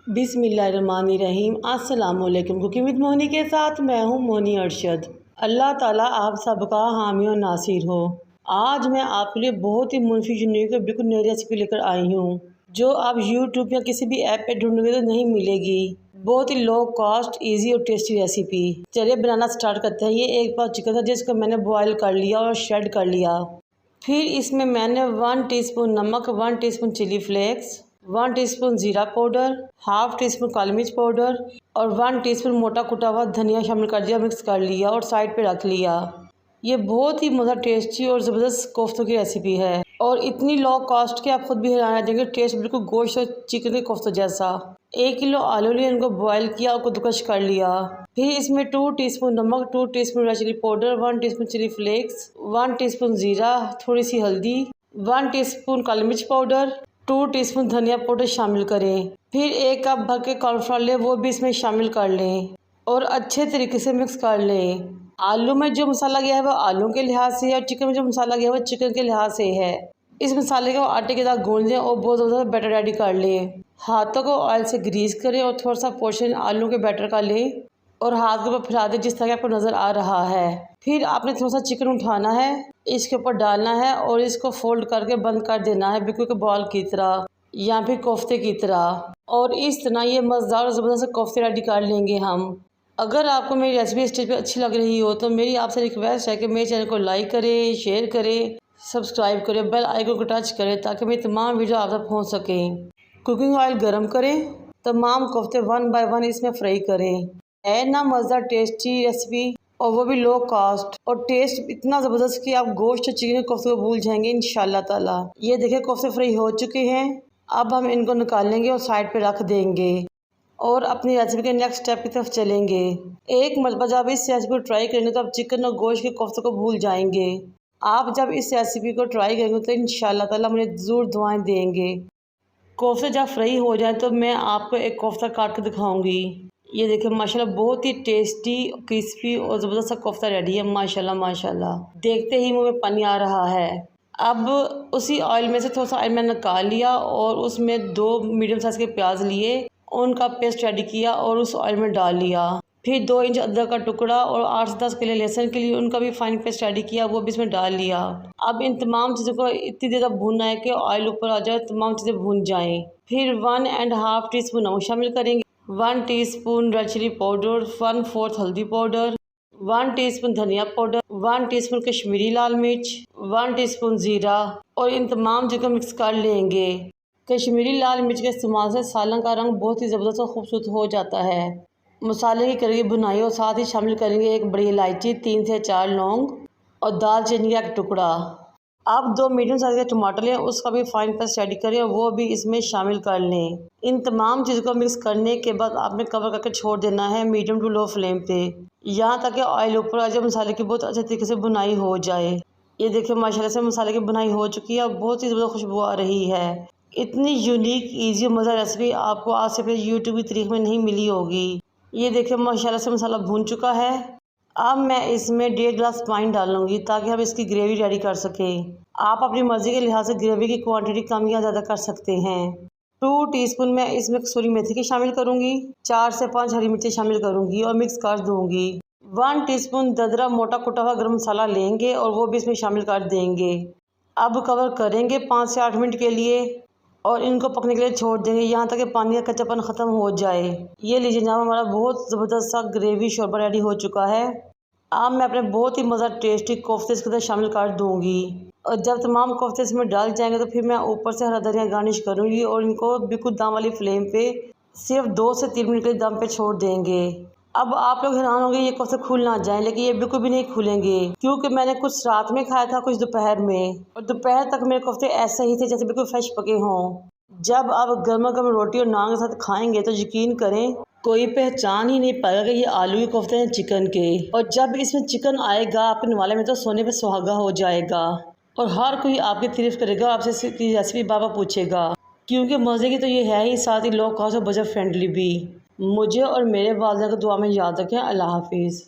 बिस्मिल्लाहिर्रहमानिर्रहीम। अस्सलाम वालेकुम। कुकिंग विद मोहनी के साथ मैं हूँ मोहनी अरशद। अल्लाह ताला आप सबका हामी और नासिर हो। आज मैं आपके लिए बहुत ही मुफीद यूनिक और बिल्कुल नई रेसिपी लेकर आई हूँ जो आप यूट्यूब या किसी भी ऐप पे ढूंढोगे तो नहीं मिलेगी। बहुत ही लो कॉस्ट, इजी और टेस्टी रेसिपी। चलिए बनाना स्टार्ट करते हैं। ये एक पाव चिकन था जिसको मैंने बॉयल कर लिया और श्रेड कर लिया। फिर इसमें मैंने 1 टीस्पून नमक, 1 टीस्पून चिली फ्लेक्स, 1 टीस्पून ज़ीरा पाउडर, हाफ टीस्पून काली मिर्च पाउडर और 1 टीस्पून मोटा कुटा हुआ धनिया शामिल कर दिया, मिक्स कर लिया और साइड पे रख लिया। ये बहुत ही मज़ा टेस्टी और ज़बरदस्त कोफ्तों की रेसिपी है और इतनी लो कॉस्ट के आप खुद भी हैरान रह जाएंगे। टेस्ट बिल्कुल गोश्त और चिकन के कोफ्तों जैसा। 1 किलो आलू लिए, इनको बॉयल किया और कद्दूकस कर लिया। फिर इसमें 2 टीस्पून नमक, 2 teaspoon red chilli powder, 1 teaspoon chilli flakes, 1 teaspoon ज़ीरा, थोड़ी सी हल्दी, 1 टीस्पून काली मिर्च पाउडर, 2 टीस्पून धनिया पाउडर शामिल करें। फिर 1 कप भर के कॉर्नफ्लोर लें, वो भी इसमें शामिल कर लें और अच्छे तरीके से मिक्स कर लें। आलू में जो मसाला गया है वो आलू के लिहाज से है और चिकन में जो मसाला गया है वो चिकन के लिहाज से है। इस मसाले को आटे के साथ गूंद लें और बहुत ज़्यादा बैटर रेडी कर लें। हाथों को ऑयल से ग्रीस करें और थोड़ा सा पोर्शन आलू के बैटर का लें और हाथ के ऊपर फैला दें जिस तरह आपको नज़र आ रहा है। फिर आपने थोड़ा सा चिकन उठाना है, इसके ऊपर डालना है और इसको फोल्ड करके बंद कर देना है, बिल्कुल बॉल की तरह या फिर कोफ्ते की तरह। और इस तरह ये मज़ेदार और ज़बरदस्त कोफ्ते रेडी कर लेंगे हम। अगर आपको मेरी रेसिपी स्टेज पे अच्छी लग रही हो तो मेरी आपसे रिक्वेस्ट है कि मेरे चैनल को लाइक करें, शेयर करें, सब्सक्राइब करें, बेल आइकन को टच करें ताकि मेरी तमाम वीडियो आप तक पहुँच सकें। कुकिंग ऑयल गर्म करें, तमाम कोफ्ते 1 बाय 1 इसमें फ्राई करें। है ना मज़ेदार टेस्टी रेसिपी और वो भी लो कॉस्ट और टेस्ट इतना ज़बरदस्त कि आप गोश्त और चिकन कोफ्ते को भूल जाएंगे इंशाल्लाह ताला। ये देखिए कोफ्ते फ्राई हो चुके हैं। अब हम इनको निकाल लेंगे और साइड पे रख देंगे और अपनी रेसिपी के नेक्स्ट स्टेप की तरफ चलेंगे। एक मरतबा जब इस रेसिपी को ट्राई करेंगे तो आप चिकन और गोश्त के कोफ्ते को भूल जाएंगे। आप जब इस रेसिपी को ट्राई करेंगे तो इंशाल्लाह ताला मुझे ज़रूर दुआएं देंगे। कोफ्ते जब फ्राई हो जाए तो मैं आपको एक कोफ्ता काट के दिखाऊंगी। ये देखिए माशाल्लाह बहुत ही टेस्टी, क्रिस्पी और ज़बरदस्त सा कोफ्ता रेडी है। माशाल्लाह माशाल्लाह, देखते ही मुँह में पानी आ रहा है। अब उसी ऑयल में से थोड़ा सा ऑयल मैंने निकाल लिया और उसमें 2 मीडियम साइज़ के प्याज लिए, उनका पेस्ट रेडी किया और उस ऑयल में डाल लिया। फिर 2 इंच अदरक का टुकड़ा और 8 से 10 किलो लहसुन के लिए उनका भी फाइन पेस्ट रेडी किया, वो भी इसमें डाल लिया। अब इन तमाम चीज़ों को इतनी देर तक भूनना है कि ऑयल ऊपर आ जाए, तमाम चीज़ें भून जाएँ। फिर 1.5 टीस्पून नमक शामिल करेंगे, 1 टीस्पून रेड चिली पाउडर, 1/4 हल्दी पाउडर, 1 टीस्पून धनिया पाउडर, 1 टीस्पून कश्मीरी लाल मिर्च, 1 टीस्पून ज़ीरा और इन तमाम चीज़ों को मिक्स कर लेंगे। कश्मीरी लाल मिर्च के इस्तेमाल से सालन का रंग बहुत ही ज़बरदस्त और खूबसूरत हो जाता है। मसाले की करेंगे भुनाई और साथ ही शामिल करेंगे 1 बड़ी इलायची, 3 से 4 लौंग और दालचीनी का 1 टुकड़ा। आप 2 मीडियम साइज़ के टमाटर लें, उसका भी फाइन पेस्ट रेडी करें और वो भी इसमें शामिल कर लें। इन तमाम चीज़ों को मिक्स करने के बाद आपने कवर करके छोड़ देना है मीडियम टू लो फ्लेम पे, यहाँ तक कि ऑयल ऊपर आ जाए, मसाले की बहुत अच्छे तरीके से भुनाई हो जाए। ये देखिए माशाल्लाह से मसाले की भुनाई हो चुकी है और बहुत ही ज़बरदस्त खुशबू आ रही है। इतनी यूनिक, ईजी और मज़ेदार रेसिपी आपको आज से पहले यूट्यूब की तारीख में नहीं मिली होगी। ये देखिए माशाल्लाह से मसाला भून चुका है। अब मैं इसमें 1.5 गिलास पानी डालूंगी ताकि हम इसकी ग्रेवी रेडी कर सकें। आप अपनी मर्ज़ी के लिहाज से ग्रेवी की क्वांटिटी कम या ज़्यादा कर सकते हैं। 2 टीस्पून मैं इसमें कसूरी मेथी की शामिल करूंगी, 4 से 5 हरी मिर्ची शामिल करूंगी और मिक्स कर दूंगी। 1 टीस्पून ददरा मोटा कुटा हुआ गरम मसाला लेंगे और वो भी इसमें शामिल कर देंगे। अब कवर करेंगे 5 से 8 मिनट के लिए और इनको पकने के लिए छोड़ देंगे, यहाँ तक कि पानी का कच्चापन ख़त्म हो जाए। ये लीजिए जनाब, हमारा बहुत ज़बरदस्त सा ग्रेवी शोरबा रेडी हो चुका है। अब मैं अपने बहुत ही मज़ेदार टेस्टी कोफ्ते इसके अंदर शामिल कर दूंगी और जब तमाम कोफ्ते इसमें डाल जाएंगे तो फिर मैं ऊपर से हरा धनिया गार्निश करूंगी और इनको बिल्कुल दम वाली फ्लेम पे सिर्फ 2 से 3 मिनट के दम पे छोड़ देंगे। अब आप लोग हैरान होंगे ये कोफ्ते खुल ना जाएं, लेकिन ये बिल्कुल भी नहीं खुलेंगे क्योंकि मैंने कुछ रात में खाया था, कुछ दोपहर में, और दोपहर तक मेरे कोफ्ते ऐसे ही थे जैसे बिल्कुल फ्रेश पके हों। जब आप गर्मा गर्म रोटी और नान के साथ खाएंगे तो यकीन करें कोई पहचान ही नहीं पाएगा कि ये आलू के कोफ्ते हैं चिकन के। और जब इसमें चिकन आएगा आपके निवाले में तो सोने पे सुहागा हो जाएगा और हर कोई आपकी तारीफ करेगा, आपसे इसकी रेसिपी बाबा पूछेगा क्योंकि मज़े की तो ये है ही, साथ ही लो कॉस्ट और बजट फ्रेंडली भी। मुझे और मेरे वालिदैन को दुआ में याद रखें। अल्लाह हाफिज़।